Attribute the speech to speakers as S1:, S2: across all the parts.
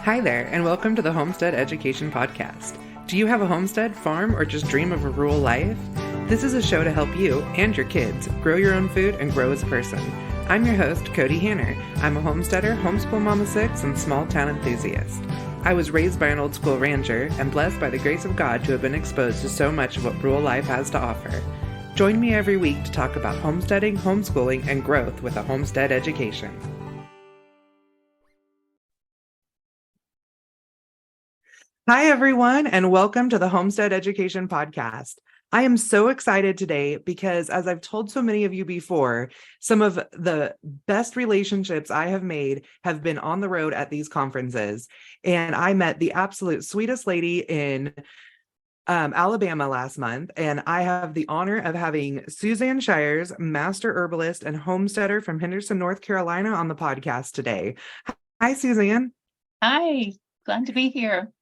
S1: Hi there, and welcome to the Homestead Education Podcast. Do you have a homestead, farm, or just dream of a rural life? This is a show to help you and your kids grow your own food and grow as a person. I'm your host, Kody Hanner. I'm a homesteader, homeschool mama 6, and small town enthusiast. I was raised by an old school rancher and blessed by the grace of God to have been exposed to so much of what rural life has to offer. Join me every week to talk about homesteading, homeschooling, and growth with a homestead education. Hi, everyone, and welcome to the Homestead Education Podcast. I am so excited today because, as I've told so many of you before, some of the best relationships I have made have been on the road at these conferences. And I met the absolute sweetest lady in Alabama last month, and I have the honor of having Suzanne Shires, master herbalist and homesteader from Henderson, North Carolina, on the podcast today. Hi, Suzanne.
S2: Hi, glad to be here.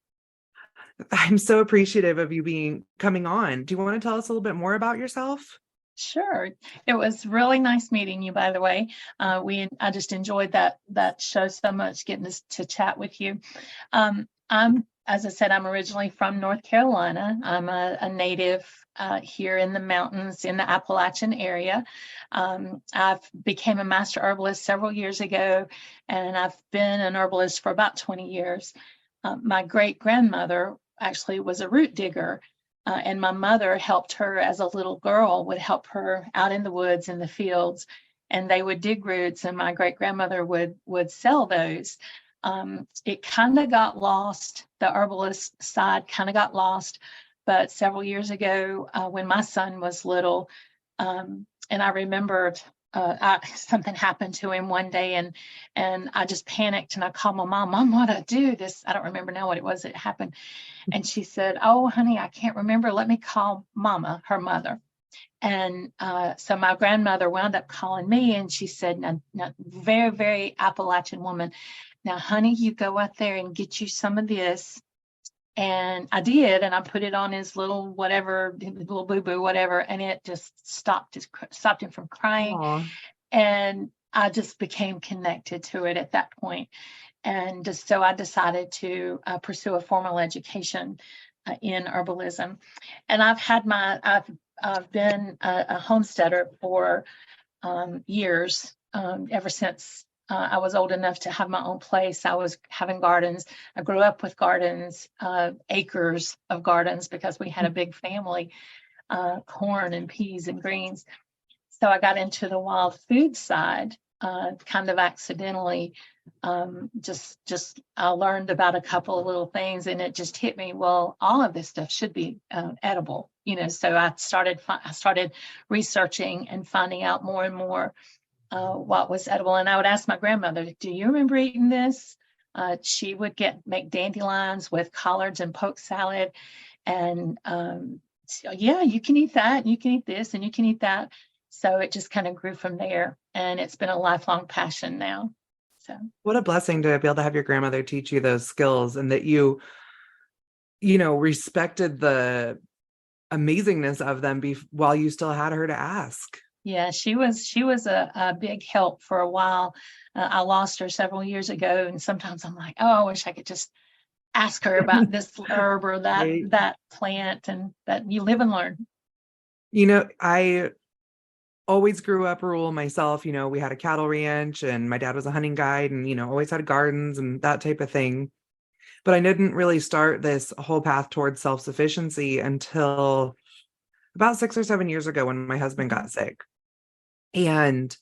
S1: I'm so appreciative of you coming on. Do you want to tell us a little bit more about yourself?
S2: Sure. It was really nice meeting you, by the way. I just enjoyed that show so much, getting to chat with you. As I said, I'm originally from North Carolina. I'm a native here in the mountains in the Appalachian area. I've became a master herbalist several years ago, and I've been an herbalist for about 20 years. My great-grandmother actually was a root digger, and my mother helped her as a little girl, would help her out in the woods, in the fields, and they would dig roots, and my great-grandmother would sell those. It kind of got lost. The herbalist side kind of got lost, but several years ago, when my son was little, and I remembered something happened to him one day, and I just panicked, and I called my mom, what'd I do? I don't remember now what it was that happened. And she said, oh, honey, I can't remember. Let me call Mama, her mother. And so my grandmother wound up calling me, and she said, now, very, very Appalachian woman, now, honey, you go out there and get you some of this. And I did, and I put it on his little whatever, little boo-boo, whatever, and it just stopped him from crying.
S1: Aww.
S2: And I just became connected to it at that point. And so I decided to pursue a formal education in herbalism. And I've been a homesteader for years, ever since I was old enough to have my own place. I was having gardens. I grew up with gardens, acres of gardens, because we had a big family, corn and peas and greens. So I got into the wild food side, kind of accidentally. Just I learned about a couple of little things, and it just hit me. Well, all of this stuff should be edible, So I started researching and finding out more and more what was edible. And I would ask my grandmother, do you remember eating this? She would make dandelions with collards and poke salad. And so, yeah, you can eat that, and you can eat this, and you can eat that. So it just kind of grew from there. And it's been a lifelong passion now. So
S1: what a blessing to be able to have your grandmother teach you those skills, and that you respected the amazingness of them while you still had her to ask.
S2: Yeah, she was a big help for a while. I lost her several years ago, and sometimes I'm like, oh, I wish I could just ask her about this herb or that plant, and that you live and learn.
S1: I always grew up rural myself. We had a cattle ranch, and my dad was a hunting guide, and always had gardens and that type of thing. But I didn't really start this whole path towards self-sufficiency until about 6 or 7 years ago, when my husband got sick. And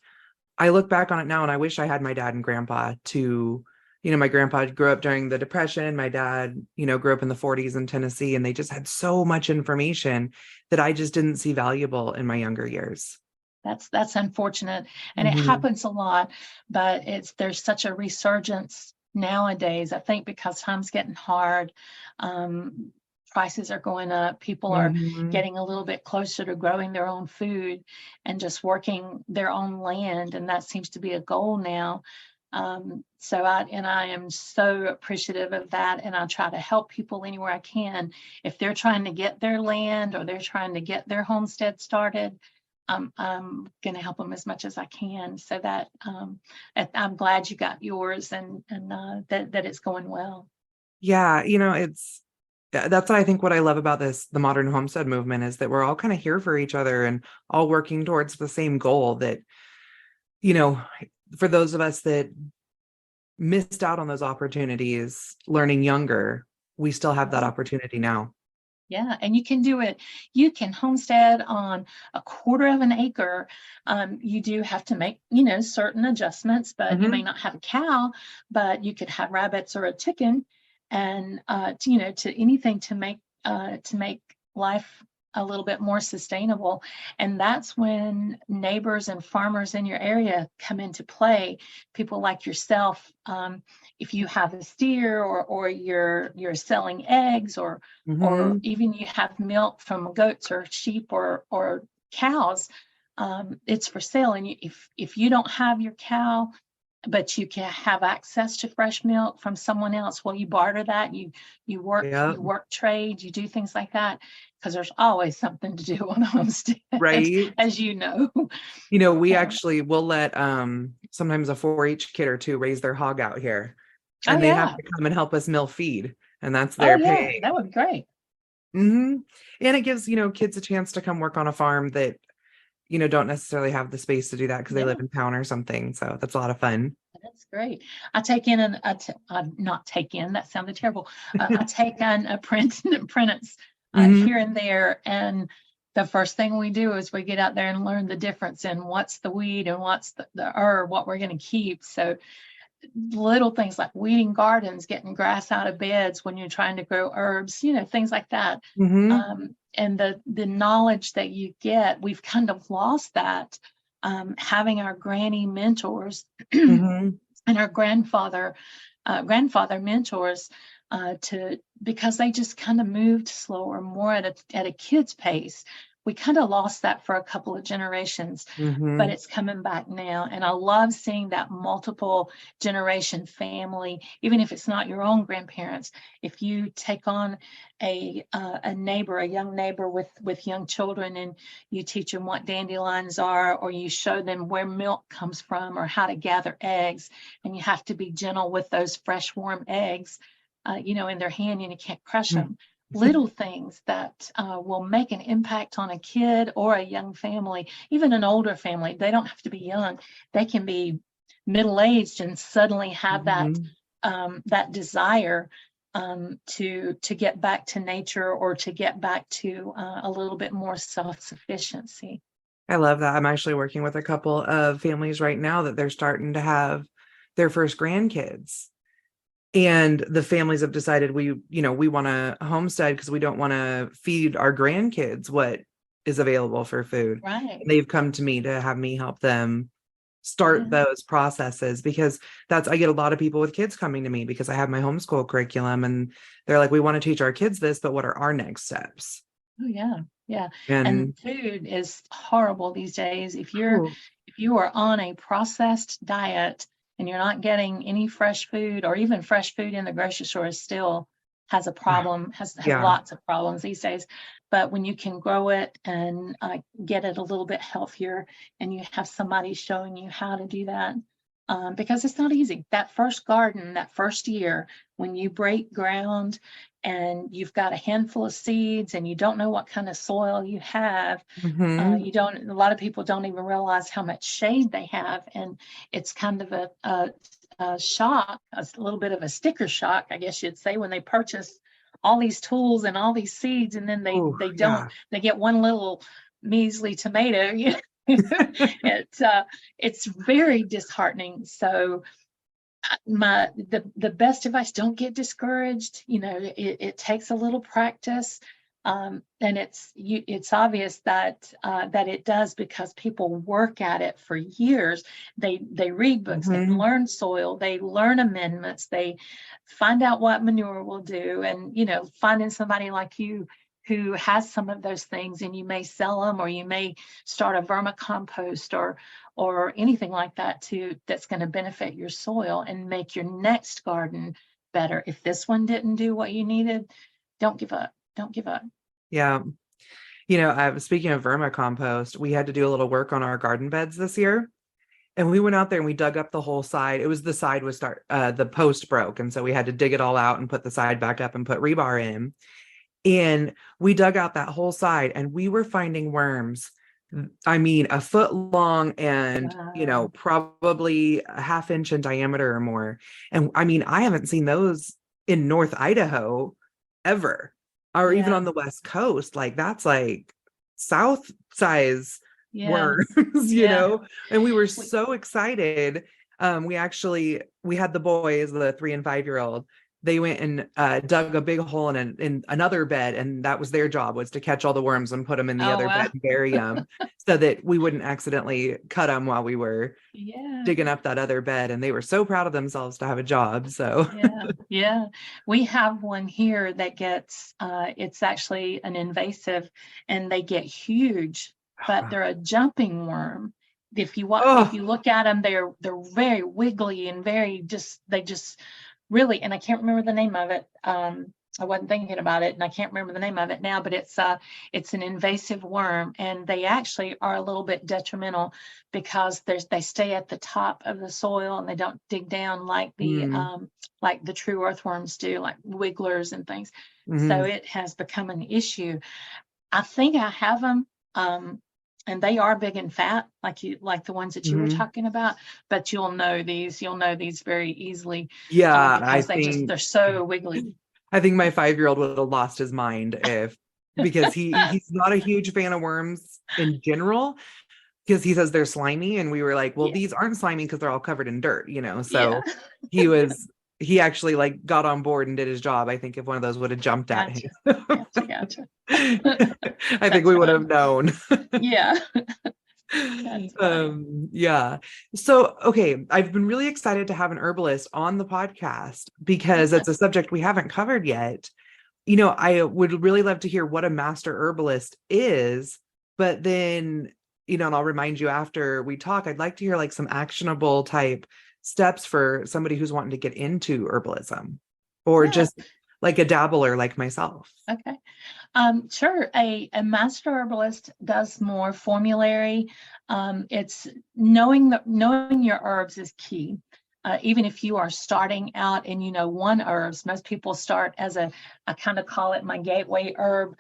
S1: I look back on it now, and I wish I had my dad and grandpa to, my grandpa grew up during the Depression. My dad, grew up in the 40s in Tennessee, and they just had so much information that I just didn't see valuable in my younger years.
S2: That's unfortunate. And
S1: Mm-hmm.
S2: It happens a lot, but there's such a resurgence nowadays, I think, because time's getting hard. Prices are going up. People are getting a little bit closer to growing their own food and just working their own land. And that seems to be a goal now. So I am so appreciative of that. And I try to help people anywhere I can. If they're trying to get their land, or they're trying to get their homestead started, I'm going to help them as much as I can, so that I'm glad you got yours, and that it's going well.
S1: Yeah, that's what I think what I love about the modern homestead movement is that we're all kind of here for each other and all working towards the same goal that, you know, for those of us that missed out on those opportunities learning younger, we still have that opportunity now.
S2: Yeah, and you can do it. You can homestead on a quarter of an acre. You do have to make, certain adjustments, but you may not have a cow, but you could have rabbits or a chicken, and to anything to make life a little bit more sustainable. And that's when neighbors and farmers in your area come into play. People like yourself, if you have a steer, or you're selling eggs, or even you have milk from goats or sheep or cows, it's for sale. And if you don't have your cow, but you can have access to fresh milk from someone else, well, you barter that. You work trade, you do things like that, because there's always something to do on a homestead,
S1: Right.
S2: as you know.
S1: We actually will let sometimes a 4-H kid or two raise their hog out here, and they have to come and help us mill feed, and that's their pay.
S2: That would be great.
S1: And it gives kids a chance to come work on a farm that don't necessarily have the space to do that because they live in town or something. So that's a lot of fun.
S2: That's great. I take in not take in, that sounded terrible. I take in apprentice here and there, and the first thing we do is we get out there and learn the difference in what's the weed and what's the herb, what we're going to keep. So little things like weeding gardens, getting grass out of beds when you're trying to grow herbs, things like that. And the knowledge that you get, we've kind of lost that, having our granny mentors and our grandfather mentors, because they just kind of moved slower, more at a kid's pace. We kind of lost that for a couple of generations, but it's coming back now. And I love seeing that multiple generation family, even if it's not your own grandparents. If you take on a young neighbor with young children, and you teach them what dandelions are, or you show them where milk comes from, or how to gather eggs, and you have to be gentle with those fresh, warm eggs, in their hand, and you can't crush them. Little things that will make an impact on a kid or a young family, even an older family. They don't have to be young. They can be middle-aged and suddenly have that desire to get back to nature, or to get back to a little bit more self-sufficiency.
S1: I love that. I'm actually working with a couple of families right now that they're starting to have their first grandkids. And the families have decided we want to homestead because we don't want to feed our grandkids what is available for food.
S2: Right.
S1: And they've come to me to have me help them start those processes, because I get a lot of people with kids coming to me because I have my homeschool curriculum, and they're like, we want to teach our kids this, but what are our next steps?
S2: Oh, yeah. Yeah.
S1: And
S2: food is horrible these days. If you are on a processed diet, and you're not getting any fresh food, or even fresh food in the grocery store, still has a problem, has lots of problems these days. But when you can grow it and get it a little bit healthier, and you have somebody showing you how to do that, because it's not easy. That first garden, that first year, when you break ground and you've got a handful of seeds and you don't know what kind of soil you have, a lot of people don't even realize how much shade they have. And it's kind of a shock, a little bit of a sticker shock, I guess you'd say, when they purchase all these tools and all these seeds, and then they get one little measly tomato. It's very disheartening. So the best advice: don't get discouraged. It takes a little practice, and it's obvious that it does, because people work at it for years. They read books, they learn soil, they learn amendments, they find out what manure will do, and finding somebody like you who has some of those things, and you may sell them, or you may start a vermicompost or anything like that that's going to benefit your soil and make your next garden better. If this one didn't do what you needed, don't give up. Don't give up.
S1: Yeah. Speaking of vermicompost, we had to do a little work on our garden beds this year. And we went out there and we dug up the whole side. It was the side was the post broke. And so we had to dig it all out and put the side back up and put rebar in. And we dug out that whole side and we were finding worms. I mean, a foot long and,
S2: Wow.
S1: probably a half inch in diameter or more. And I mean, I haven't seen those in North Idaho ever, or even
S2: Yeah.
S1: on the West Coast. Like that's like South size
S2: Yeah.
S1: worms,
S2: Yeah.
S1: and we were
S2: We-
S1: so excited. We had the boys, the 3 and 5 year old, they went and dug a big hole in another bed, and that was their job, was to catch all the worms and put them in the
S2: Oh,
S1: other
S2: wow.
S1: bed and bury them so that we wouldn't accidentally cut them while we were
S2: Yeah.
S1: digging up that other bed. And they were so proud of themselves to have a job. So
S2: Yeah. Yeah. We have one here that gets, it's actually an invasive and they get huge, but they're a jumping worm. If
S1: oh
S2: you look at them, they're very wiggly and they just really, and I can't remember the name of it. I wasn't thinking about it and I can't remember the name of it now, but it's an invasive worm and they actually are a little bit detrimental because they stay at the top of the soil and they don't dig down like the true earthworms do, like wigglers and things. So
S1: mhm.
S2: it has become an issue. I think I have them. And they are big and fat, like the ones that you were
S1: Mhm.
S2: talking about, but you'll know these very easily
S1: Yeah,
S2: because they're so wiggly.
S1: I think my 5 year old would have lost his mind because he's not a huge fan of worms in general, because he says they're slimy, and we were like, well,
S2: Yeah,
S1: these aren't slimy because they're all covered in dirt,
S2: yeah.
S1: so he was he actually like got on board and did his job. I think if one of those would have jumped at him,
S2: Gotcha, gotcha, gotcha.
S1: I think
S2: That's
S1: we would
S2: fun.
S1: have known.
S2: Yeah, that's funny.
S1: Yeah. So, okay, I've been really excited to have an herbalist on the podcast because
S2: Yeah,
S1: it's a subject we haven't covered yet. I would really love to hear what a master herbalist is, but then, and I'll remind you after we talk, I'd like to hear like some actionable type steps for somebody who's wanting to get into herbalism or
S2: yeah.
S1: just like a dabbler like myself.
S2: Okay. Sure. A master herbalist does more formulary. It's knowing your herbs is key. Even if you are starting out and you know one herbs, most people start as I kind of call it my gateway herb,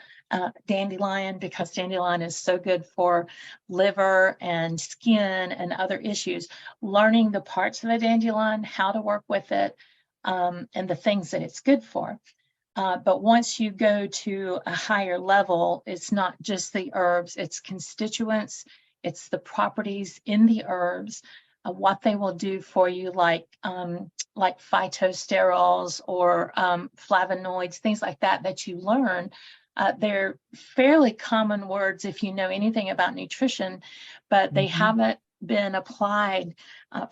S2: dandelion, because dandelion is so good for liver and skin and other issues. Learning the parts of the dandelion, how to work with it, and the things that it's good for. But once you go to a higher level, it's not just the herbs, it's constituents, it's the properties in the herbs, what they will do for you, like phytosterols or flavonoids, things like that you learn. They're fairly common words if you know anything about nutrition, but they
S1: Mhm.
S2: haven't been applied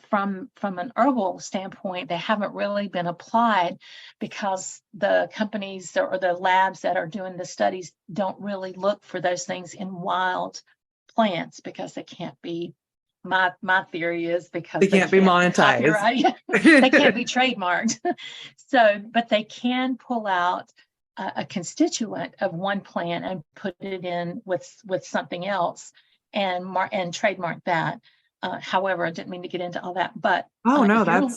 S2: from an herbal standpoint. They haven't really been applied because the companies or the labs that are doing the studies don't really look for those things in wild plants because they can't be. My theory is
S1: They
S2: because they
S1: can't be
S2: can't be
S1: monetized.
S2: copyrighted, they can't be trademarked. So, but they can pull out a constituent of one plant and put it in with something else and trademark that. However, I didn't mean to get into all that, but
S1: Oh no,
S2: if you're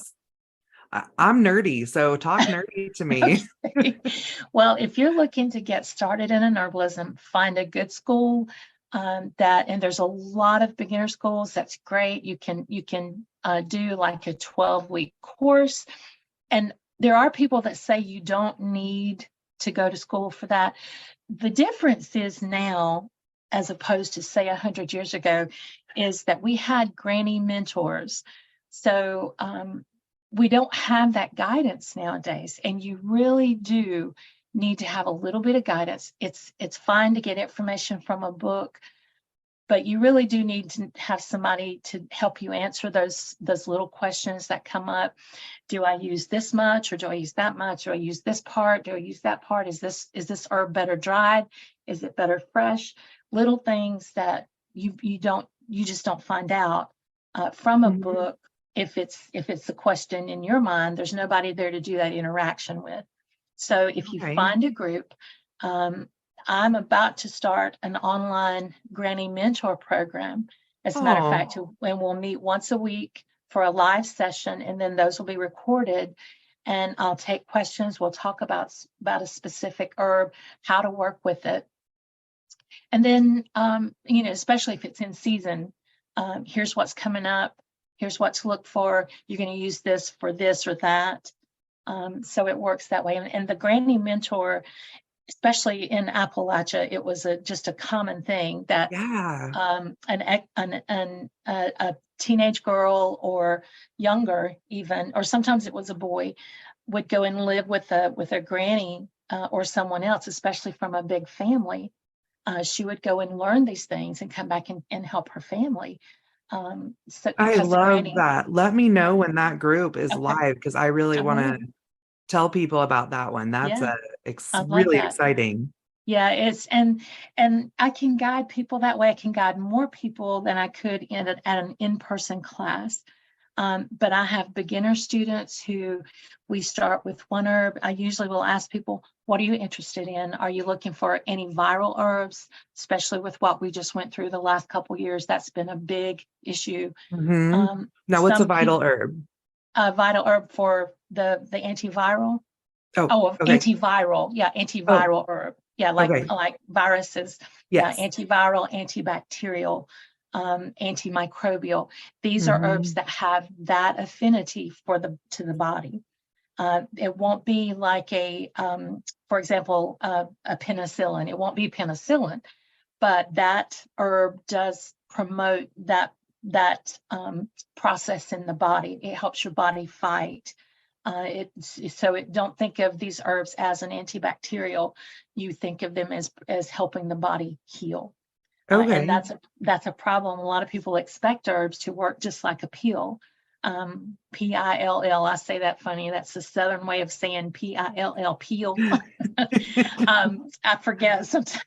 S1: I'm nerdy, so talk nerdy to me.
S2: okay. Well, if you're looking to get started in an herbalism, find a good school and there's a lot of beginner schools. That's great. You can do like a 12-week course, and there are people that say you don't need to go to school for that. The difference is now, as opposed to say 100 years ago, is that we had granny mentors. So we don't have that guidance nowadays, and you really do need to have a little bit of guidance. It's fine to get information from a book, but you really do need to have somebody to help you answer those little questions that come up. Do I use this much, or do I use that much? Do I use this part? Do I use that part? Is this herb better dried? Is it better fresh? Little things that you just don't find out from a
S1: Mhm.
S2: book. If it's a question in your mind, there's nobody there to do that interaction with. So if you
S1: Okay.
S2: find a group, um, I'm about to start an online granny mentor program. As a matter of
S1: Oh,
S2: fact, and we'll meet once a week for a live session, and then those will be recorded. And I'll take questions. We'll talk about a specific herb, how to work with it. And then, especially if it's in season, here's what's coming up. Here's what to look for. You're going to use this for this or that. So it works that way. And the Granny Mentor, especially in Appalachia, it was just a common thing that
S1: yeah.
S2: a teenage girl or younger even, or sometimes it was a boy, would go and live with a granny or someone else, especially from a big family. She would go and learn these things and come back and help her family.
S1: I
S2: Because the
S1: love
S2: granny,
S1: that. Let me know when that group is
S2: okay,
S1: live because I really
S2: I
S1: want
S2: will.
S1: to tell people about that one. That's
S2: Yeah, I love
S1: really
S2: that.
S1: exciting.
S2: Yeah, and I can guide people that way. I can guide more people than I could at an in-person class. But I have beginner students who we start with one herb. I usually will ask people, what are you interested in? Are you looking for any viral herbs, especially with what we just went through the last couple of years? That's been a big issue.
S1: Hmm. Now, what's a
S2: Some
S1: vital
S2: people,
S1: herb?
S2: vital herb for the antiviral.
S1: Oh,
S2: Oh,
S1: okay.
S2: antiviral. Yeah,
S1: Oh,
S2: antiviral herb. Yeah,
S1: okay.
S2: like viruses. Yeah,
S1: Yes.
S2: antiviral, antibacterial, antimicrobial. These are herbs
S1: Hmm.
S2: that have that affinity to the body. It won't be like for example, a penicillin. It won't be penicillin, but that herb does promote that process in the body. It helps your body fight. Don't think of these herbs as an antibacterial. You think of them as helping the body heal. And
S1: Okay.
S2: that's a problem. A lot of people expect herbs to work just like a pill. Pill. I say that funny. That's the Southern way of saying pill, peel. I forget sometimes.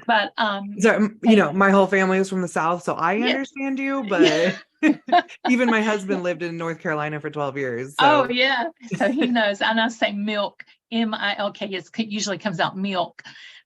S2: But
S1: So, my whole family is from the South, so I
S2: yeah,
S1: understand you,
S2: yeah.
S1: but even my husband lived in North Carolina for 12 years.
S2: Oh
S1: So
S2: yeah. So he knows. And I say milk, milk. It usually comes out milk.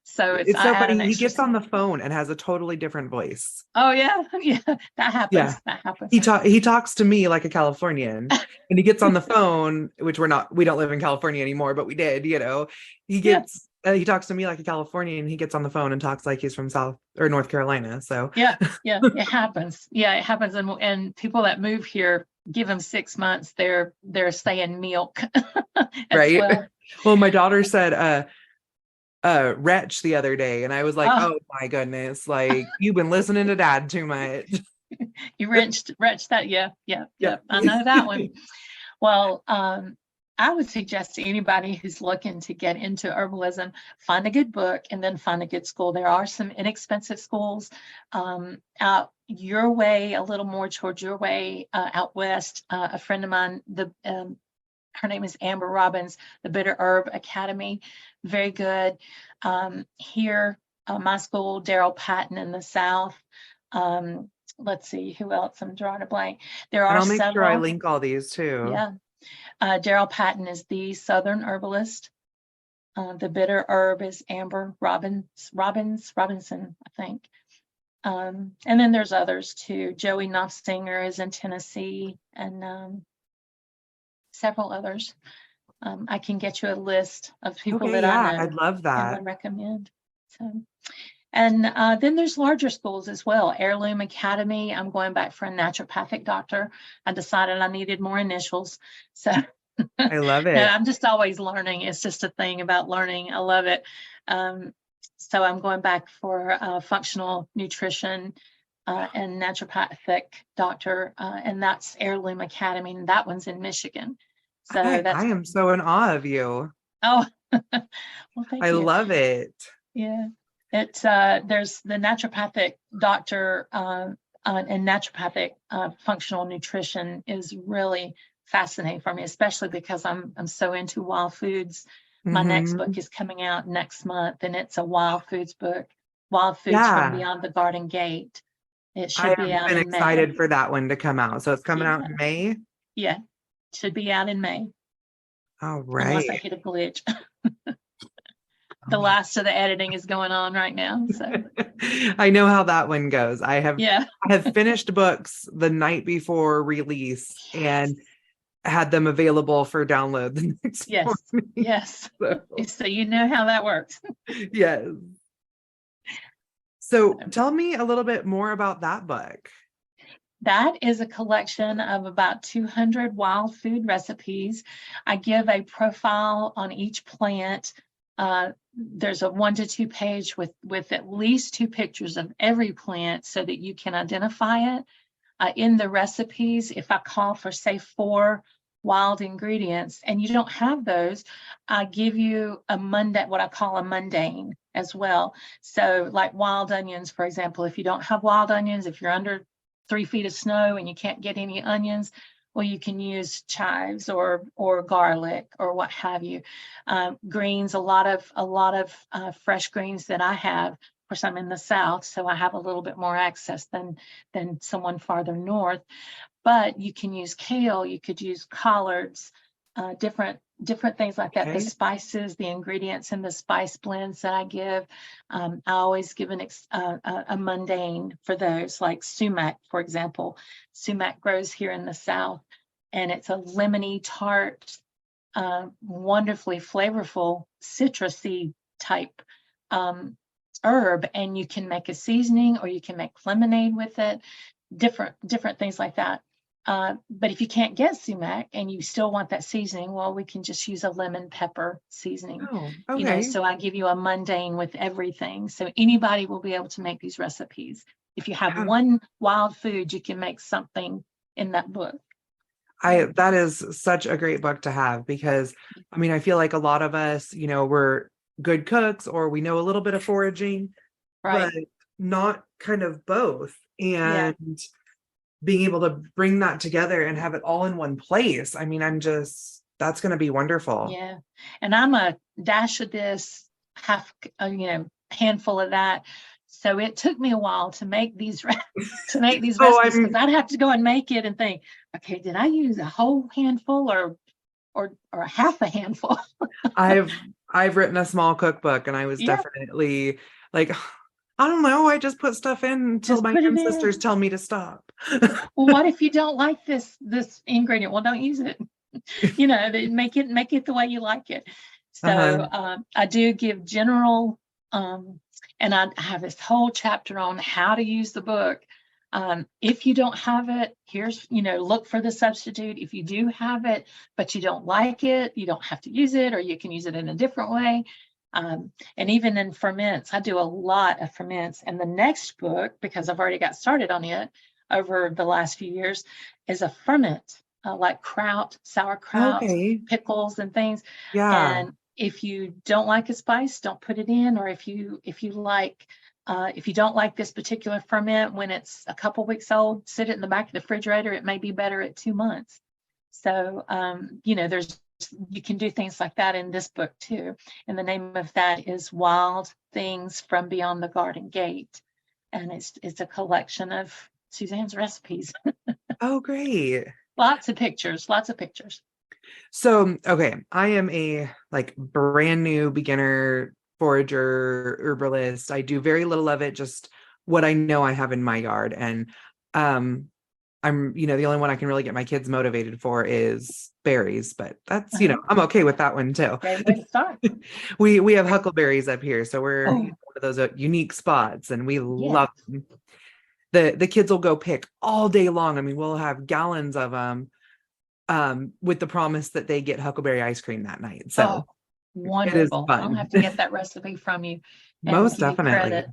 S2: So
S1: it's
S2: I
S1: so
S2: add an
S1: funny. He
S2: extra.
S1: gets on the phone and has a totally different voice.
S2: Oh yeah, yeah. That
S1: Yeah.
S2: happens. That happens.
S1: He talks to me like a Californian, and he gets on the phone, which we don't live in California anymore, but we did,
S2: Yeah,
S1: he talks to me like a Californian, and he gets on the phone and talks like he's from South or North Carolina. So
S2: yeah, yeah. It happens. Yeah, it happens. And people that move here, give them 6 months, they're saying milk as
S1: right.
S2: well.
S1: Well, my daughter said wretch the other day, and I was like,
S2: Oh,
S1: oh my goodness, like you've been listening to dad too much.
S2: you wrenched that. Yeah, yeah, yeah.
S1: Yep.
S2: I know that one. Well, I would suggest to anybody who's looking to get into herbalism, find a good book and then find a good school. There are some inexpensive schools out your way, a little more towards your way, out west. A friend of mine, her name is Amber Robbins, the Bitter Herb Academy, very good. Here, my school, Daryl Patton in the South. Let's see who else. I'm drawing a blank. There
S1: And
S2: are
S1: I'll make sure I
S2: several.
S1: link all these too.
S2: Yeah. Daryl Patton is the Southern herbalist. The bitter herb is Amber Robinson, I think. And then there's others too. Joey Knopfsinger is in Tennessee, and several others. I can get you a list of people
S1: Okay,
S2: that I
S1: yeah, I'd
S2: know
S1: love
S2: and
S1: that.
S2: would recommend. So, and then there's larger schools as well. Heirloom Academy. I'm going back for a naturopathic doctor. I decided I needed more initials. So
S1: I love
S2: no,
S1: it.
S2: I'm just always learning. It's just a thing about learning. I love it. So I'm going back for functional nutrition and naturopathic doctor, and that's Heirloom Academy, and that one's in Michigan. So
S1: I
S2: that's
S1: am so in awe of you.
S2: oh, well, thank
S1: I
S2: you.
S1: love it.
S2: Yeah, it's there's the naturopathic doctor and naturopathic functional nutrition is really fascinating for me, especially because I'm so into wild foods. My next book
S1: Hmm.
S2: is coming out next month, and it's a wild foods book, Wild Foods from
S1: Yeah,
S2: Beyond the Garden Gate. It
S1: I
S2: should be
S1: have
S2: out
S1: been
S2: in May.
S1: excited for that one to come out. So it's coming out
S2: Yeah,
S1: in May.
S2: yeah, should be out in May,
S1: All
S2: unless I
S1: right.
S2: hit a glitch. the last of the editing is going on right now. So
S1: I know how that one goes. I
S2: yeah.
S1: have finished books the night before release and had them available for download the next
S2: Yes.
S1: morning.
S2: Yes.
S1: So,
S2: So you know how that works.
S1: yes. So tell me a little bit more about that book.
S2: That is a collection of about 200 wild food recipes. I give a profile on each plant. There's a 1 to 2 page with at least 2 pictures of every plant so that you can identify it. In the recipes, if I call for, say, 4 wild ingredients and you don't have those, I give you what I call a mundane as well. So like wild onions, for example, if you don't have wild onions, if you're under 3 feet of snow and you can't get any onions, well, you can use chives or garlic or what have you. Greens, a lot of fresh greens that I have. Of course, I'm in the South, so I have a little bit more access than someone farther north. But you can use kale, you could use collards, different things like that.
S1: Okay.
S2: The spices, the ingredients in the spice blends that I give, I always give a mundane for those, like sumac, for example. Sumac grows here in the South, and it's a lemony, tart, wonderfully flavorful, citrusy type herb, and you can make a seasoning or you can make lemonade with it, different things like that. But if you can't get sumac and you still want that seasoning, well, we can just use a lemon pepper seasoning.
S1: Oh, okay.
S2: So I give you a mundane with everything. So anybody will be able to make these recipes. If you have one wild food, you can make something in that book.
S1: That is such a great book to have because, I mean, I feel like a lot of us, we're good cooks or we know a little bit of foraging,
S2: right,
S1: but not kind of both. And being able to bring that together and have it all in one place. I mean, that's going to be wonderful.
S2: Yeah. And I'm a dash of this, half, handful of that. So it took me a while to make these recipes because I'd have to go and make it and think, okay, did I use a whole handful or a half a handful?
S1: I've written a small cookbook and I was definitely like, I don't know. I just put stuff in until my ancestors tell me to stop.
S2: Well, what if you don't like this ingredient? Well, don't use it. Make it the way you like it. So I do give general, and I have this whole chapter on how to use the book. If you don't have it, here's, look for the substitute. If you do have it, but you don't like it, you don't have to use it, or you can use it in a different way. And even in ferments, I do a lot of ferments. And the next book, because I've already got started on it over the last few years, is a ferment, like sauerkraut, pickles and things.
S1: Yeah.
S2: And if you don't like a spice, don't put it in. Or if you don't like this particular ferment when it's a couple weeks old, sit it in the back of the refrigerator. It may be better at 2 months. So, you can do things like that in this book too. And the name of that is Wild Things from Beyond the Garden Gate. And it's a collection of Suzanne's recipes.
S1: Oh, great.
S2: Lots of pictures.
S1: So, okay, I am a brand new beginner forager herbalist. I do very little of it, just what I know I have in my yard. And I'm, the only one I can really get my kids motivated for is berries, but that's, I'm okay with that one too.
S2: Great way to start.
S1: We have huckleberries up here, so we're one of those unique spots, and we love them. The kids will go pick all day long. I mean, we'll have gallons of them, with the promise that they get huckleberry ice cream that night. So
S2: wonderful! I'll have to get that recipe from you.
S1: Most definitely.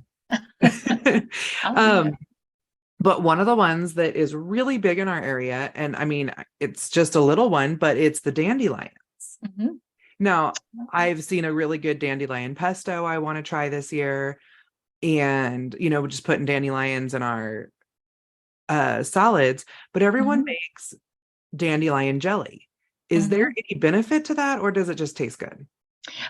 S1: But one of the ones that is really big in our area, and I mean, it's just a little one, but it's the dandelions.
S2: Mm-hmm.
S1: Now, I've seen a really good dandelion pesto I want to try this year. And, just putting dandelions in our salads, but everyone makes dandelion jelly. Is there any benefit to that, or does it just taste good?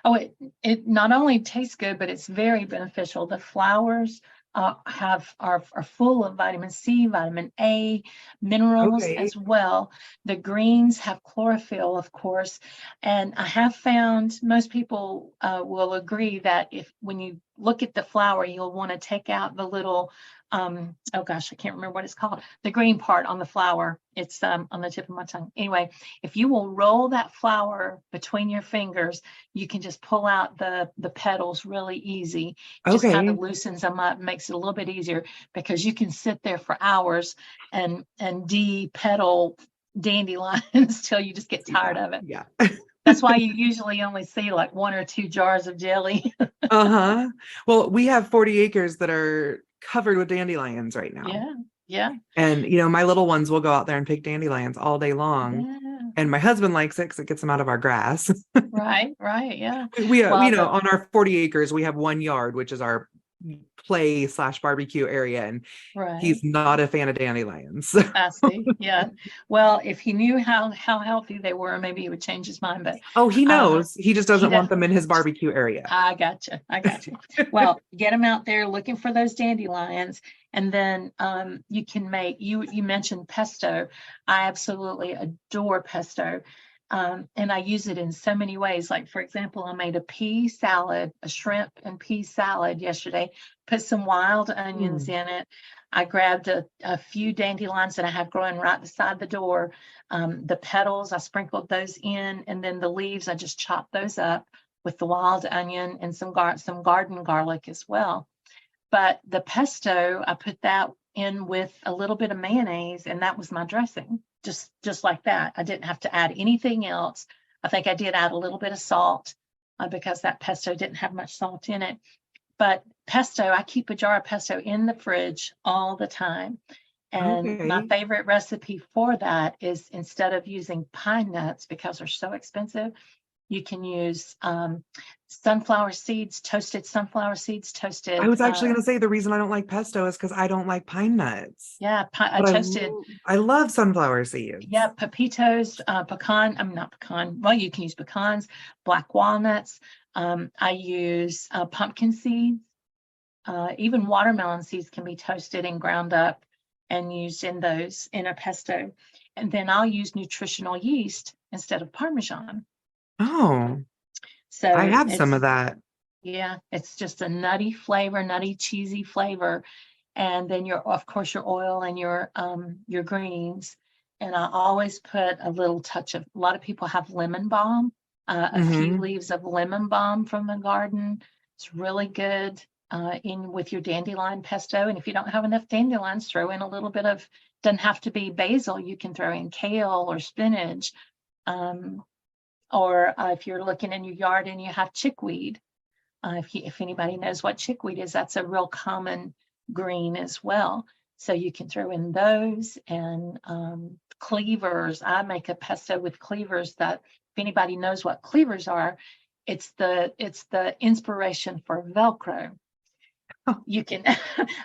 S2: Oh, it not only tastes good, but it's very beneficial. The flowers are full of vitamin C, vitamin A, minerals
S1: Okay.
S2: as well. The greens have chlorophyll, of course, and I have found most people will agree that when you look at the flower, you'll want to take out the little oh gosh, I can't remember what it's called, the green part on the flower. It's on the tip of my tongue. Anyway, if you will roll that flower between your fingers, you can just pull out the petals really easy. Just kind
S1: Okay.
S2: of loosens them up, makes it a little bit easier, because you can sit there for hours and de-petal dandelions till you just get
S1: See
S2: tired
S1: that.
S2: of it.
S1: Yeah.
S2: That's why you usually only see like 1 or 2 jars of jelly.
S1: Uh-huh. Well, we have 40 acres that are covered with dandelions right now.
S2: Yeah, yeah,
S1: And, my little ones will go out there and pick dandelions all day long.
S2: yeah.
S1: And my husband likes it because it gets them out of our grass.
S2: Right, right, yeah.
S1: We
S2: Well,
S1: on our 40 acres, we have 1 yard, which is our play/barbecue area. And
S2: right.
S1: he's not a fan of dandelions.
S2: I see. Yeah. Well, if he knew how healthy they were, maybe he would change his mind. But
S1: Oh, he knows. He just
S2: he
S1: doesn't want
S2: does.
S1: them in his barbecue area.
S2: I gotcha. I gotcha. Well, get them out there looking for those dandelions, and then you can make. You mentioned pesto. I absolutely adore pesto, and I use it in so many ways. Like, for example, I made a pea salad, a shrimp and pea salad yesterday. Put some wild onions in it. I grabbed a few dandelions that I have growing right beside the door. The petals, I sprinkled those in, and then the leaves, I just chopped those up with the wild onion and some garden garlic as well. But the pesto, I put that in with a little bit of mayonnaise, and that was my dressing, just like that. I didn't have to add anything else. I think I did add a little bit of salt because that pesto didn't have much salt in it. But pesto, I keep a jar of pesto in the fridge all the time. And my
S1: Okay.
S2: favorite recipe for that is, instead of using pine nuts because they're so expensive, you can use sunflower seeds, toasted sunflower seeds,
S1: I
S2: toasted.
S1: was actually going to say the reason I don't like pesto is because I don't like pine nuts.
S2: Yeah,
S1: But
S2: toasted.
S1: I love sunflower seeds.
S2: Yeah, pepitos, pecan. I'm not pecan. Well, you can use pecans, black walnuts. I use pumpkin seeds. Even watermelon seeds can be toasted and ground up and used in a pesto. And then I'll use nutritional yeast instead of Parmesan.
S1: Oh, I
S2: So
S1: have some of that.
S2: yeah, it's just a nutty flavor, nutty, cheesy flavor. And then of course, your oil and your greens. And I always put a little touch of, a lot of people have lemon balm, a few
S1: Hmm.
S2: leaves of lemon balm from the garden. It's really good in with your dandelion pesto. And if you don't have enough dandelions, throw in a little bit of, doesn't have to be basil. You can throw in kale or spinach. Or if you're looking in your yard and you have chickweed, if anybody knows what chickweed is, that's a real common green as well. So you can throw in those, and cleavers. I make a pesto with cleavers. That, if anybody knows what cleavers are, it's the inspiration for Velcro. You can,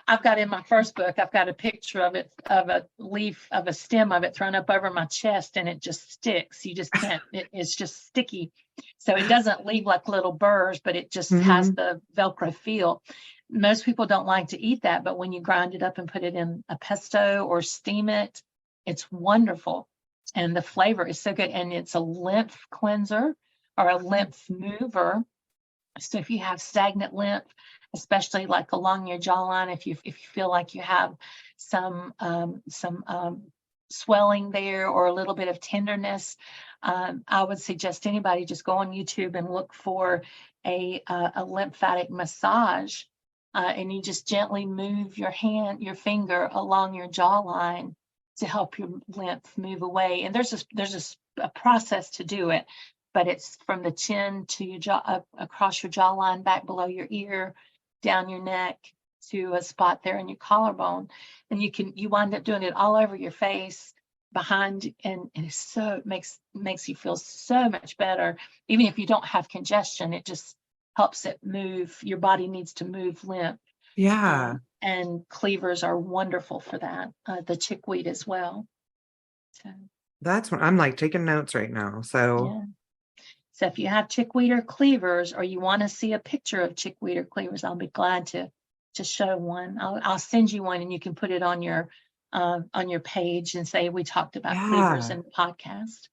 S2: I've got in my first book, I've got a picture of it, of a leaf, of a stem of it thrown up over my chest, and it just sticks. You just can't, it's just sticky. So it doesn't leave like little burrs, but it just has
S1: Hmm.
S2: the Velcro feel. Most people don't like to eat that, but when you grind it up and put it in a pesto or steam it, it's wonderful. And the flavor is so good. And it's a lymph cleanser or a lymph mover. So if you have stagnant lymph, especially like along your jawline, if you feel like you have some swelling there or a little bit of tenderness, I would suggest anybody just go on YouTube and look for a lymphatic massage, and you just gently move your finger along your jawline to help your lymph move away. And there's a process to do it, but it's from the chin to your jaw, across your jawline, back below your ear, down your neck to a spot there in your collarbone. And you wind up doing it all over your face, behind, and it makes you feel so much better. Even if you don't have congestion, it just helps it move. Your body needs to move lymph.
S1: Yeah,
S2: And cleavers are wonderful for that. The chickweed as well. So
S1: that's what I'm like taking notes right now. So,
S2: yeah. So if you have chickweed or cleavers, or you want to see a picture of chickweed or cleavers, I'll be glad to to show one. I'll send you one, and you can put it on your page and say we talked about cleavers
S1: Yeah.
S2: in the podcast.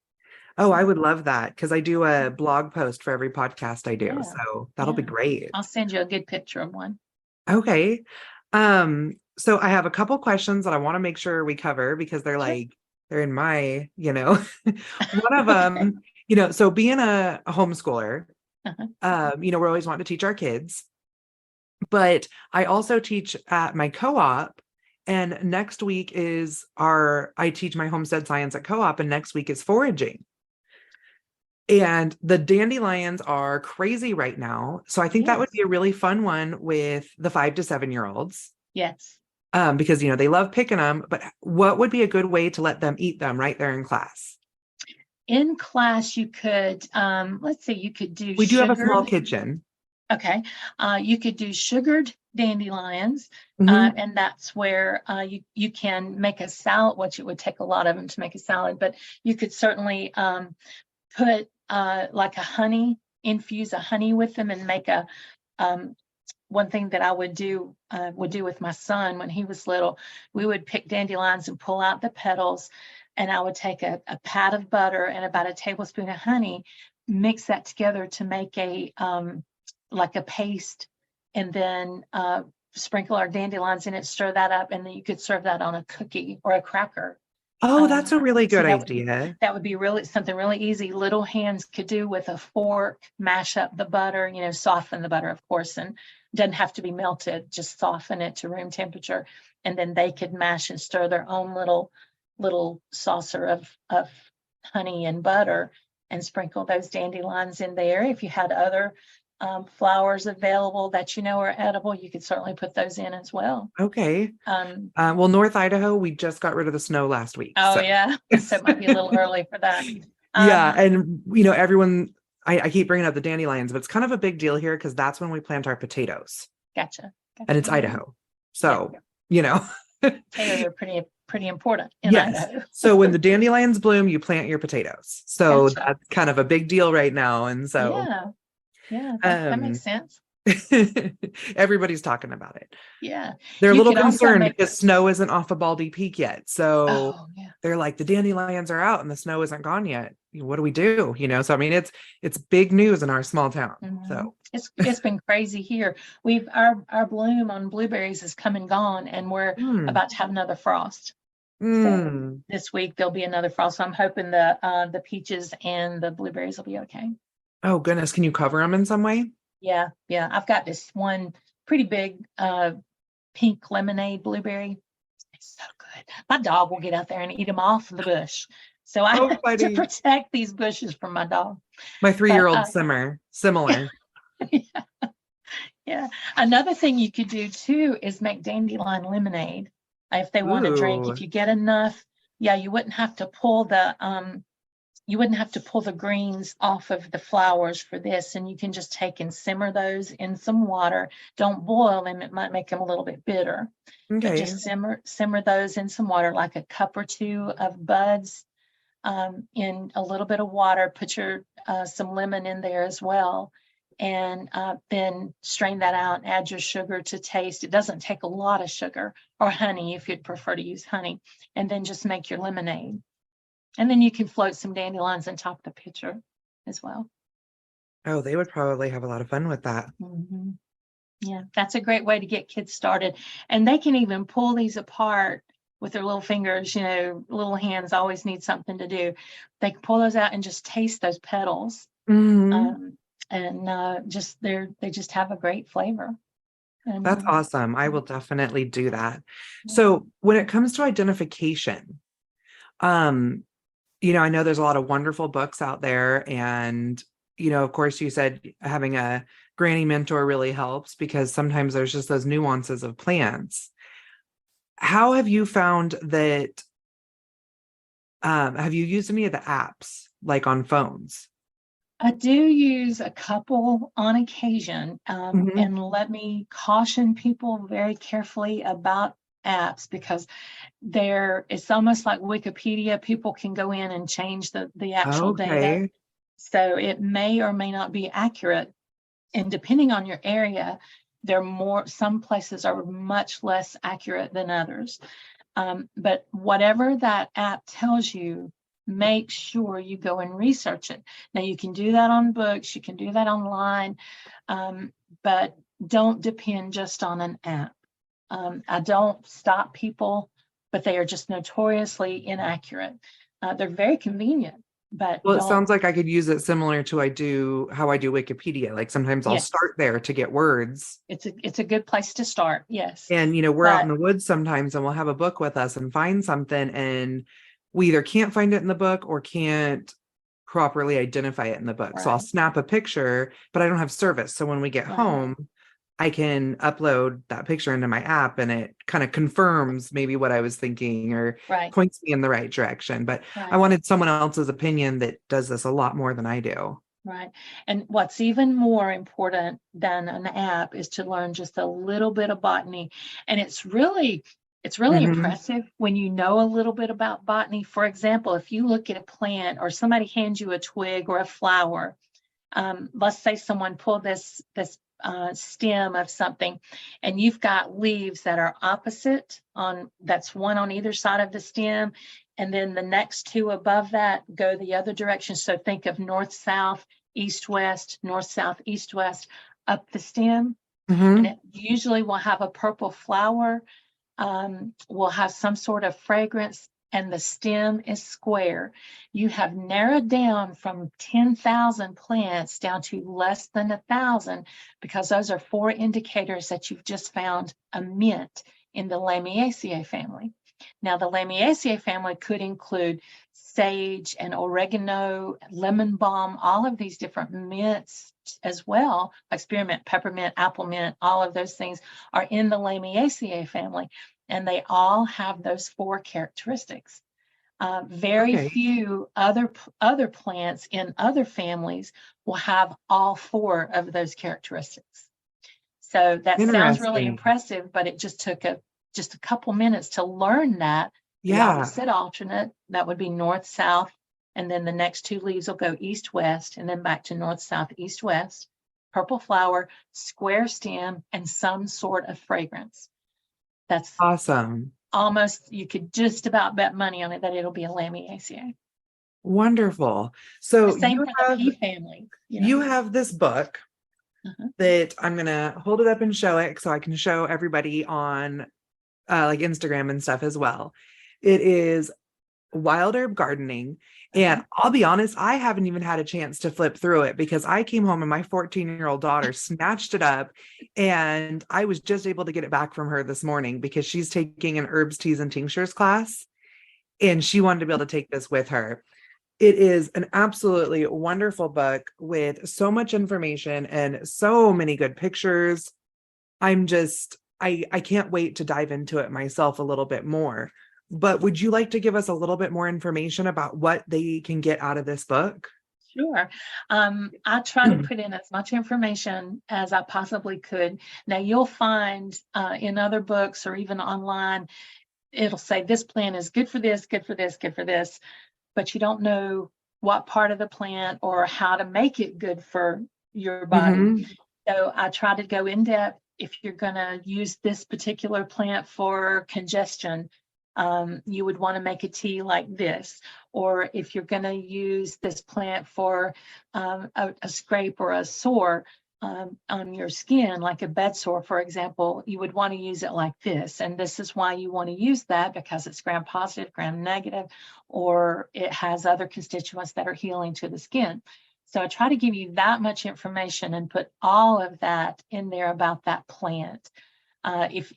S1: Oh, I
S2: So,
S1: would love that because I do a blog post for every podcast I do.
S2: yeah,
S1: So that'll be
S2: yeah.
S1: great.
S2: I'll send you a good picture of one.
S1: Okay. So I have a couple questions that I want to make sure we cover because they're
S2: Sure.
S1: like, they're in my, one of
S2: Okay.
S1: them, so being a homeschooler,
S2: Uh-huh.
S1: we're always wanting to teach our kids, but I also teach at my co-op. And next week I teach my homestead science at co-op, and next week is foraging. And the dandelions are crazy right now. So I think that would
S2: Yes.
S1: be a really fun one with the 5 to 7 year olds.
S2: Yes.
S1: Because they love picking them. But what would be a good way to let them eat them right there in class?
S2: In class, you could, let's see, you could do
S1: We do have a small
S2: sugared.
S1: kitchen.
S2: Okay. You could do sugared dandelions.
S1: Mhm.
S2: And that's where you can make a salad, which it would take a lot of them to make a salad, but you could certainly put like infuse a honey with them and make a, one thing that I would do with my son when he was little. We would pick dandelions and pull out the petals, and I would take a pat of butter and about a tablespoon of honey, mix that together to make a like a paste, and then sprinkle our dandelions in it, stir that up, and then you could serve that on a cookie or a cracker.
S1: Oh, that's a really
S2: So
S1: good idea.
S2: that would be really something really easy. Little hands could do with a fork, mash up the butter, soften the butter, of course, and doesn't have to be melted, just soften it to room temperature. And then they could mash and stir their own little saucer of honey and butter and sprinkle those dandelions in there. If you had other flowers available that are edible, you could certainly put those in as well.
S1: Okay. Well, North Idaho, we just got rid of the snow last week.
S2: Oh,
S1: So.
S2: yeah. So it might be a little early for that.
S1: Yeah. And, everyone, I keep bringing up the dandelions, but it's kind of a big deal here because that's when we plant our potatoes.
S2: Gotcha.
S1: And it's Idaho. So,
S2: Potatoes are pretty important in
S1: yes.
S2: Idaho.
S1: So when the dandelions bloom, you plant your potatoes. So
S2: Gotcha.
S1: that's kind of a big deal right now. And so
S2: yeah, that makes sense.
S1: everybody's talking about it.
S2: Yeah.
S1: They're a
S2: You
S1: little
S2: could also
S1: concerned
S2: make-
S1: because snow isn't off of Baldy Peak yet. So
S2: Oh, yeah.
S1: they're like, the dandelions are out and the snow isn't gone yet. What do we do? So I mean, it's big news in our small town.
S2: Mhm.
S1: So
S2: it's been crazy here. Our bloom on blueberries is come and gone, and we're about to have another frost. So this week there'll be another frost. So I'm hoping the peaches and the blueberries will be okay.
S1: Oh goodness, can you cover them in some way?
S2: Yeah. I've got this one pretty big pink lemonade blueberry. It's so good. My dog will get out there and eat them off the bush. So I have to protect these bushes from my dog.
S1: My 3-year-old similar.
S2: Yeah. Another thing you could do too is make dandelion lemonade if they want to drink. If you get enough, you wouldn't have to pull the greens off of the flowers for this, and you can just take and simmer those in some water. Don't boil them; it might make them a little bit bitter.
S1: Okay.
S2: But just simmer those in some water, like a cup or two of buds, in a little bit of water. Put your some lemon in there as well, and then strain that out. Add your sugar to taste. It doesn't take a lot of sugar, or honey if you'd prefer to use honey, and then just make your lemonade. And then you can float some dandelions on top of the pitcher as well.
S1: Oh, they would probably have a lot of fun with that.
S2: Mm-hmm. Yeah, that's a great way to get kids started. And they can even pull these apart with their little fingers. Little hands always need something to do. They can pull those out and just taste those petals.
S1: Mm-hmm.
S2: They just have a great flavor. And,
S1: that's awesome. I will definitely do that. So when it comes to identification, I know there's a lot of wonderful books out there, and, of course you said having a granny mentor really helps because sometimes there's just those nuances of plants. How have you found that? Have you used any of the apps like on phones?
S2: I do use a couple on occasion, and let me caution people very carefully about apps because it's almost like Wikipedia. People can go in and change the actual data. So it may or may not be accurate. And depending on your area, some places are much less accurate than others. But whatever that app tells you, make sure you go and research it. Now, you can do that on books, you can do that online, but don't depend just on an app. I don't stop people, but they are just notoriously inaccurate. They're very convenient, but
S1: Well, it sounds like I could use it similar to how I do Wikipedia. Like sometimes I'll
S2: yes,
S1: start there to get words.
S2: it's a good place to start. Yes.
S1: And, we're out in
S2: But
S1: the woods sometimes and we'll have a book with us and find something, and we either can't find it in the book or can't properly identify it in the book. So I'll
S2: right,
S1: snap a picture, but I don't have service. So when we get
S2: right,
S1: home, I can upload that picture into my app and it kind of confirms maybe what I was thinking or
S2: right,
S1: points me in the right direction. But I
S2: right,
S1: wanted someone else's opinion that does this a lot more than I do.
S2: right. And what's even more important than an app is to learn just a little bit of botany. And it's really
S1: Mhm.
S2: impressive when you know a little bit about botany. For example, if you look at a plant or somebody hands you a twig or a flower, let's say someone pulled this stem of something, and you've got leaves that are opposite that's one on either side of the stem, and then the next two above that go the other direction. So think of north, south, east, west, north, south, east, west up the stem. And
S1: Mhm.
S2: it usually will have a purple flower, will have some sort of fragrance, and the stem is square. You have narrowed down from 10,000 plants down to less than 1,000, because those are 4 indicators that you've just found a mint in the Lamiaceae family. Now, the Lamiaceae family could include sage and oregano, lemon balm, all of these different mints as well, like spearmint, peppermint, apple mint, all of those things are in the Lamiaceae family, and they all have those 4 characteristics. Very
S1: Okay.
S2: few other plants in other families will have all 4 of those characteristics. So that sounds really
S1: Interesting.
S2: impressive, but it just took just a couple minutes to learn that. The
S1: Yeah.
S2: opposite alternate, that would be north, south, and then the next 2 leaves will go east, west, and then back to north, south, east, west. Purple flower, square stem, and some sort of fragrance. That's
S1: Awesome.
S2: almost, you could just about bet money on it that it'll be a Lamiaceae.
S1: Wonderful.
S2: The
S1: So
S2: same for the pea family.
S1: you have this book
S2: Uh-huh.
S1: that I'm going to hold it up and show it so I can show everybody on like Instagram and stuff as well. It is Wild Herb Gardening.
S2: Uh-huh.
S1: And I'll be honest, I haven't even had a chance to flip through it because I came home and my 14-year-old daughter snatched it up, and I was just able to get it back from her this morning because she's taking an herbs, teas, and tinctures class, and she wanted to be able to take this with her. It is an absolutely wonderful book with so much information and so many good pictures. I can't wait to dive into it myself a little bit more. But would you like to give us a little bit more information about what they can get out of this book?
S2: Sure. I try to put in as much information as I possibly could. Now, you'll find in other books or even online, it'll say this plant is good for this, good for this, good for this, but you don't know what part of the plant or how to make it good for your body.
S1: Mm-hmm.
S2: So I try to go in depth. If you're going to use this particular plant for congestion, you would want to make a tea like this. Or if you're going to use this plant for a scrape or a sore on your skin, like a bed sore, for example, you would want to use it like this. And this is why you want to use that, because it's gram positive, gram negative, or it has other constituents that are healing to the skin. So I try to give you that much information and put all of that in there about that plant.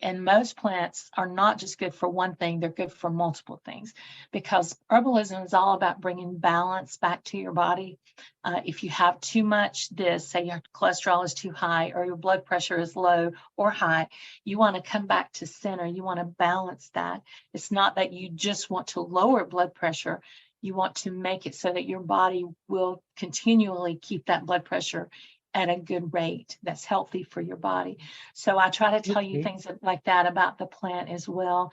S2: And most plants are not just good for one thing, they're good for multiple things, because herbalism is all about bringing balance back to your body. If you have too much say your cholesterol is too high or your blood pressure is low or high, you want to come back to center. You want to balance that. It's not that you just want to lower blood pressure. You want to make it so that your body will continually keep that blood pressure at a good rate that's healthy for your body. So I try to tell you things like that about the plant as well.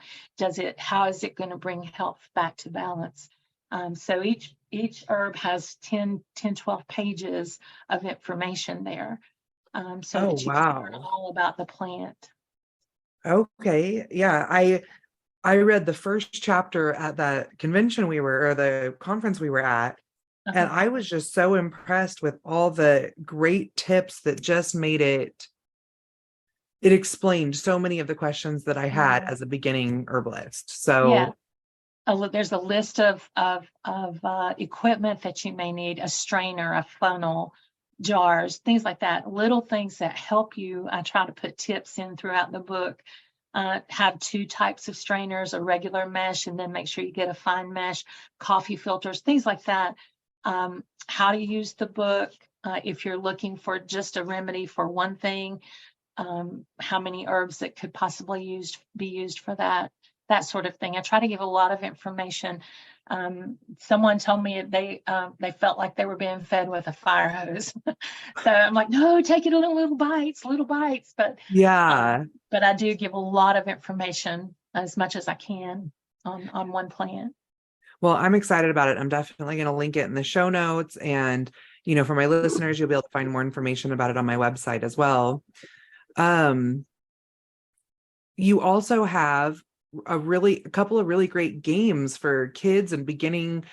S2: How is it going to bring health back to balance? So each herb has 10, 12 pages of information there. so
S1: Oh,
S2: that you can learn
S1: wow.
S2: all about the plant.
S1: Okay. Yeah. I read the first chapter at that convention or the conference we were at, and
S2: Uh-huh.
S1: I was just so impressed with all the great tips that just made it explained so many of the questions that I had
S2: Yeah.
S1: as a beginning herbalist.
S2: Yeah.
S1: So,
S2: There's a list of equipment that you may need: a strainer, a funnel, jars, things like that. Little things that help you. I try to put tips in throughout the book. Have two types of strainers: a regular mesh, and then make sure you get a fine mesh. Coffee filters, things like that. How to use the book if you're looking for just a remedy for one thing. How many herbs that could possibly be used for that sort of thing. I try to give a lot of information. Someone told me they felt like they were being fed with a fire hose. So I'm like, no, take it in little bites, little bites.
S1: yeah.
S2: But I do give a lot of information, as much as I can, on one plant.
S1: Well, I'm excited about it. I'm definitely going to link it in the show notes. And, for my listeners, you'll be able to find more information about it on my website as well. Um, you also have a couple of really great games for kids and beginning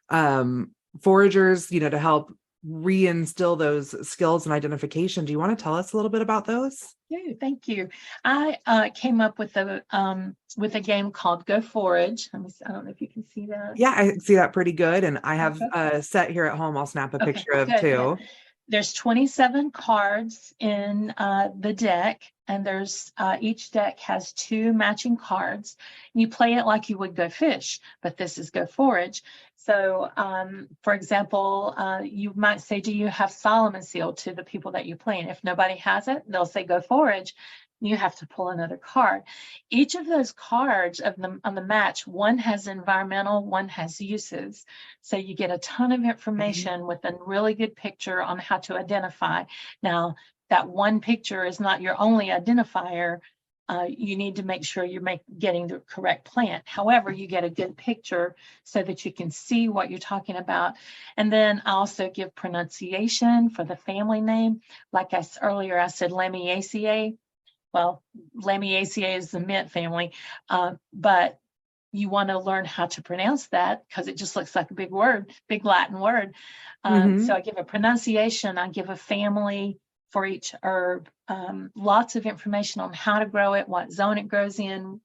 S1: um, foragers, to help reinstill those skills and identification. Do you want to tell us a little bit about those?
S2: Yeah, thank you. I came up with a game called Go Forage. I don't know if you can see that.
S1: Yeah, I see that pretty good. And I have
S2: Okay.
S1: a set here at home I'll snap a
S2: Okay,
S1: picture of
S2: good, good.
S1: too.
S2: There's 27 cards in the deck, and each deck has 2 matching cards. You play it like you would Go Fish, but this is Go Forage. So, for example, you might say, do you have Solomon Seal, to the people that you play? And if nobody has it, they'll say Go Forage. You have to pull another card. Each of those cards on the match, one has environmental, one has uses. So you get a ton of information with a really good picture on how to identify. Now, that one picture is not your only identifier. You need to make sure you're getting the correct plant. However, you get a good picture so that you can see what you're talking about. And then I also give pronunciation for the family name. Like earlier, I said Lamiaceae. Well, Lamiaceae is the mint family, but you want to learn how to pronounce that because it just looks like a big word, big Latin word. So I give a pronunciation, I give a family for each herb, lots of information on how to grow it, what zone it grows in,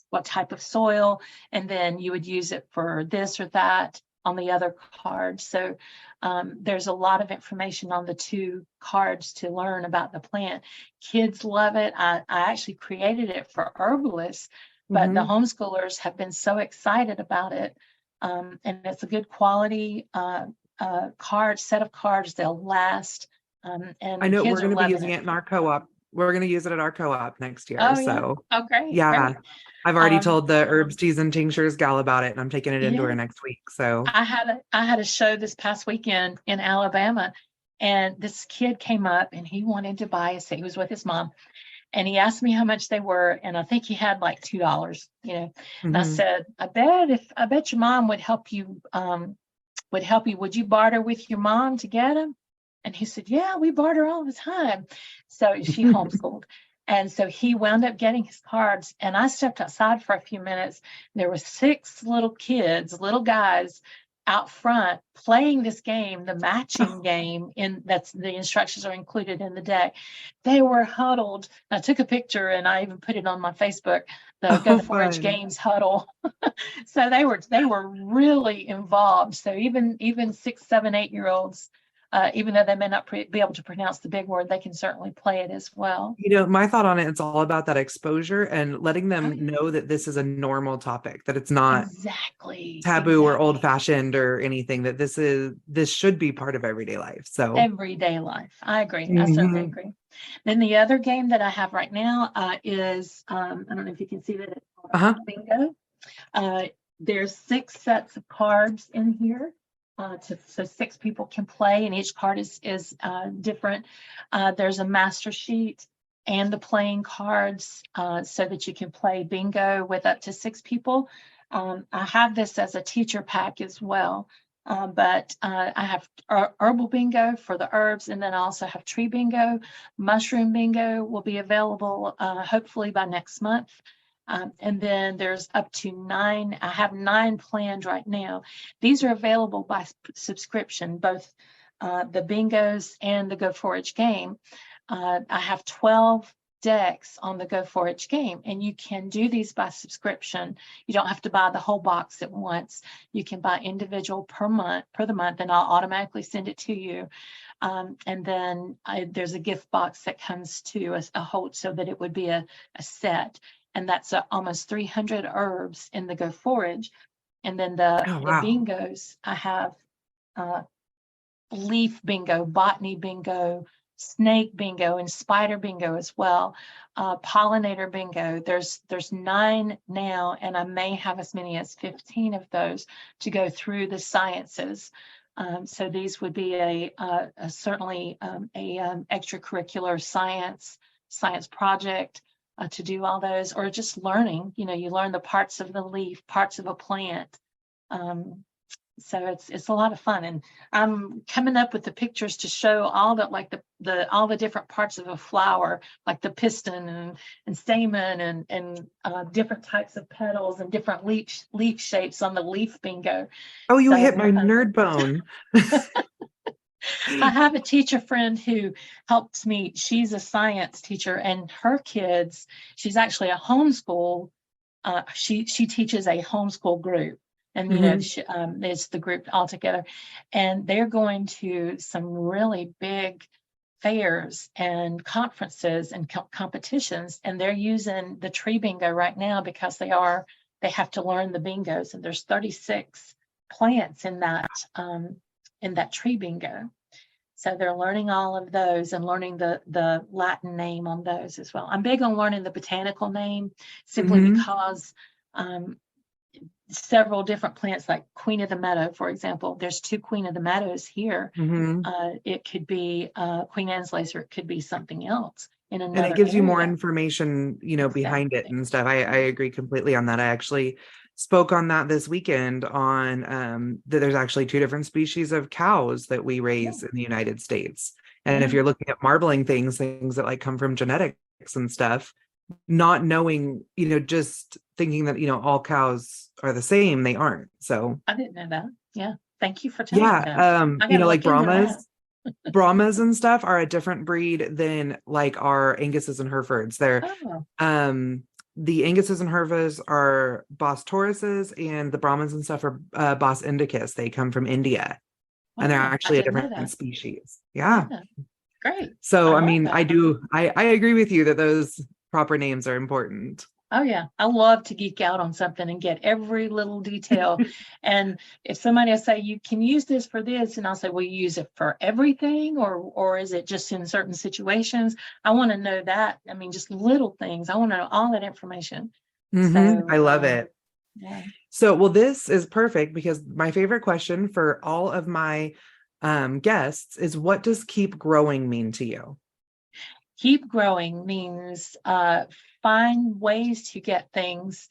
S2: what type of soil, and then you would use it for this or that on the other card. So there's a lot of information on the 2 cards to learn about the plant. Kids love it. I actually created it for herbalists, but the homeschoolers have been so excited about it. And it's a good quality set of cards. They'll last. And
S1: I
S2: the
S1: know we're
S2: kids are
S1: going to be
S2: loving
S1: using
S2: it.
S1: it in our co-op. We're going to use it at our co-op next year.
S2: Oh, yeah.
S1: So,
S2: Oh, great.
S1: yeah,
S2: Great.
S1: I've already told the herbs, teas, and tinctures gal about it, and I'm taking it into
S2: Yeah.
S1: her next week. So,
S2: I had a show this past weekend in Alabama, and this kid came up and he wanted to buy a set. He was with his mom, and he asked me how much they were, and I think he had like $2, And I said, I bet your mom would help you. Would you barter with your mom to get them? And he said, yeah, we barter all the time. So she homeschooled. And so he wound up getting his cards, and I stepped outside for a few minutes. There were 6 little kids, little guys, out front playing this game, the matching game. That's the instructions are included in the deck. They were huddled. I took a picture and I even put it on my Facebook, the Go Forage
S1: fun.
S2: Games huddle. So they were really involved. So even 6, 7, 8-year-olds, even though they may not be able to pronounce the big word, they can certainly play it as well.
S1: My thought on it's all about that exposure and letting them know that this is a normal topic, that it's not
S2: Exactly.
S1: taboo or old fashioned or anything, that this should be part of everyday life. So,
S2: Everyday life. I agree. I certainly agree. Then the other game that I have right now is, I don't know if you can see that, it's called Bingo. There's 6 sets of cards in here. So 6 people can play, and each card is different. There's a master sheet and the playing cards so that you can play bingo with up to 6 people. I have this as a teacher pack as well. But I have herbal bingo for the herbs, and then I also have tree bingo. Mushroom bingo will be available hopefully by next month. And then there's up to 9. I have 9 planned right now. These are available by subscription, both the bingos and the Go Forage game. I have 12 decks on the Go Forage game, and you can do these by subscription. You don't have to buy the whole box at once. You can buy individual per the month, and I'll automatically send it to you. And then there's a gift box that comes to a whole, so that it would be a set, and that's almost 300 herbs in the Go Forage. And then the bingos, I have leaf bingo, botany bingo, snake bingo, and spider bingo as well. Pollinator bingo, there's 9 now, and I may have as many as 15 of those to go through the sciences. So these would be certainly a extracurricular science project to do all those, or just learning. You learn the parts of the leaf, parts of a plant. So it's a lot of fun, and I'm coming up with the pictures to show all all the different parts of a flower, like the piston and stamen and different types of petals and different leaf shapes on the leaf bingo.
S1: Oh, you hit my nerd bone.
S2: I have a teacher friend who helps me. She's a science teacher, and her kids, she's actually a homeschool. She teaches a homeschool group. And, it's the group all together, and they're going to some really big fairs and conferences and competitions, and they're using the tree bingo right now because they have to learn the bingos, and there's 36 plants in that tree bingo. So they're learning all of those and learning the Latin name on those as well. I'm big on learning the botanical name simply because several different plants, like Queen of the Meadow, for example. There's 2 Queen of the Meadows here. It could be Queen Anne's lace, or it could be something else in another
S1: and it gives you more
S2: area.
S1: information, behind it and stuff. I agree completely on that. I actually spoke on that this weekend on that there's actually 2 different species of cows that we raise in the United States. And if you're looking at marbling things that like come from genetics and stuff, not knowing, just thinking that, all cows are the same, they aren't. So
S2: I didn't know that. Yeah. Thank you for telling me that.
S1: Like Brahmas and stuff are a different breed than like our Anguses and Herefords. They're the Anguses and Herefords are Bos Tauruses, and the Brahmins and stuff are Bos Indicus. They come from India, and they're actually a different species. Yeah.
S2: Great.
S1: So I agree with you that those proper names are important.
S2: Oh yeah, I love to geek out on something and get every little detail. And if somebody will say, you can use this for this, and I'll say, well, you use it for everything, or is it just in certain situations? I want to know that. I mean, just little things. I want to know all that information. So,
S1: I love it.
S2: Yeah.
S1: So, well, this is perfect, because my favorite question for all of my guests is, what does keep growing mean to you?
S2: Keep growing means find ways to get things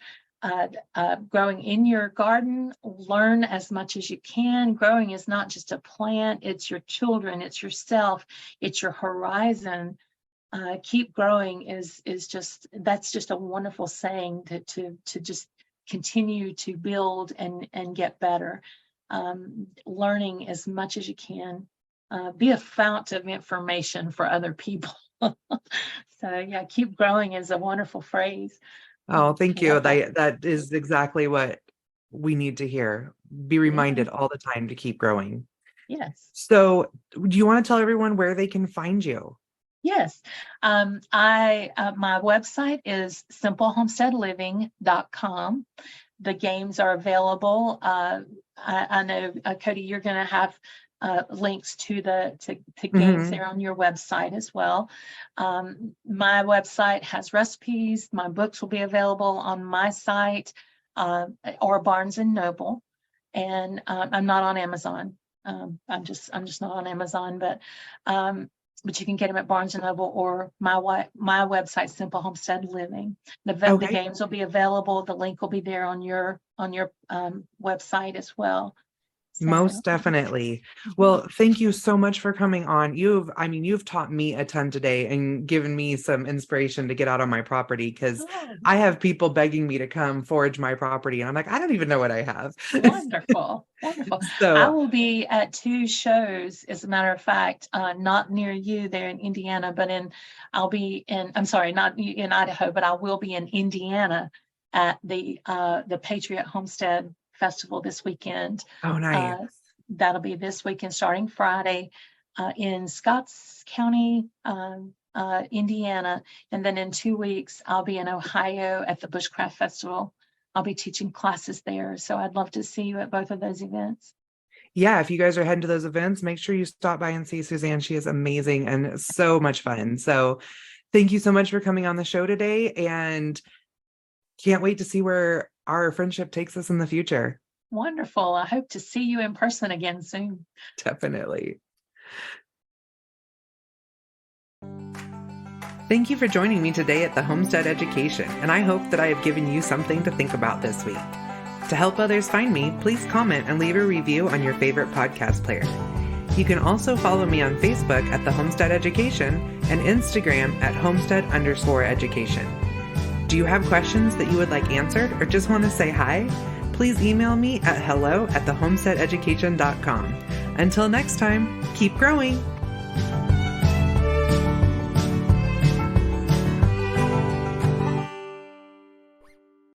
S2: growing in your garden. Learn as much as you can. Growing is not just a plant, it's your children, it's yourself, it's your horizon. Keep growing is just, that's just a wonderful saying to just continue to build and get better. Learning as much as you can. Be a fount of information for other people. So yeah, keep growing is a wonderful phrase.
S1: Oh, thank you. That is exactly what we need to hear. Be reminded all the time to keep growing.
S2: Yes.
S1: So do you want to tell everyone where they can find you?
S2: Yes. My website is simplehomesteadliving.com. The games are available. I know, Kody, you're going to have links to games there on your website as well. My website has recipes. My books will be available on my site or Barnes and Noble, and I'm not on Amazon. I'm just not on Amazon, but you can get them at Barnes and Noble or my website, Simple Homestead Living. The games will be available. The link will be there on your website as well.
S1: Most definitely. Well, thank you so much for coming on. You've taught me a ton today and given me some inspiration to get out on my property, because I have people begging me to come forage my property. And I'm like, I don't even know what I have.
S2: Wonderful. Wonderful.
S1: So
S2: I will be at 2 shows, as a matter of fact, not near you there in Indiana, but I'm sorry, not in Idaho, but I will be in Indiana at the Patriot Homestead Festival this weekend.
S1: oh, nice.
S2: That'll be this weekend starting Friday in Scotts County, Indiana. And then in 2 weeks, I'll be in Ohio at the Bushcraft Festival. I'll be teaching classes there. So I'd love to see you at both of those events.
S1: Yeah, if you guys are heading to those events, make sure you stop by and see Suzanne. She is amazing and so much fun. So thank you so much for coming on the show today, and can't wait to see where our friendship takes us in the future.
S2: Wonderful. I hope to see you in person again soon.
S1: Definitely. Thank you for joining me today at the Homestead Education, and I hope that I have given you something to think about this week. To help others find me, please comment and leave a review on your favorite podcast player. You can also follow me on Facebook at the Homestead Education and Instagram at Homestead_education. Do you have questions that you would like answered, or just want to say hi? Please email me at hello@thehomesteadeducation.com. Until next time, keep growing.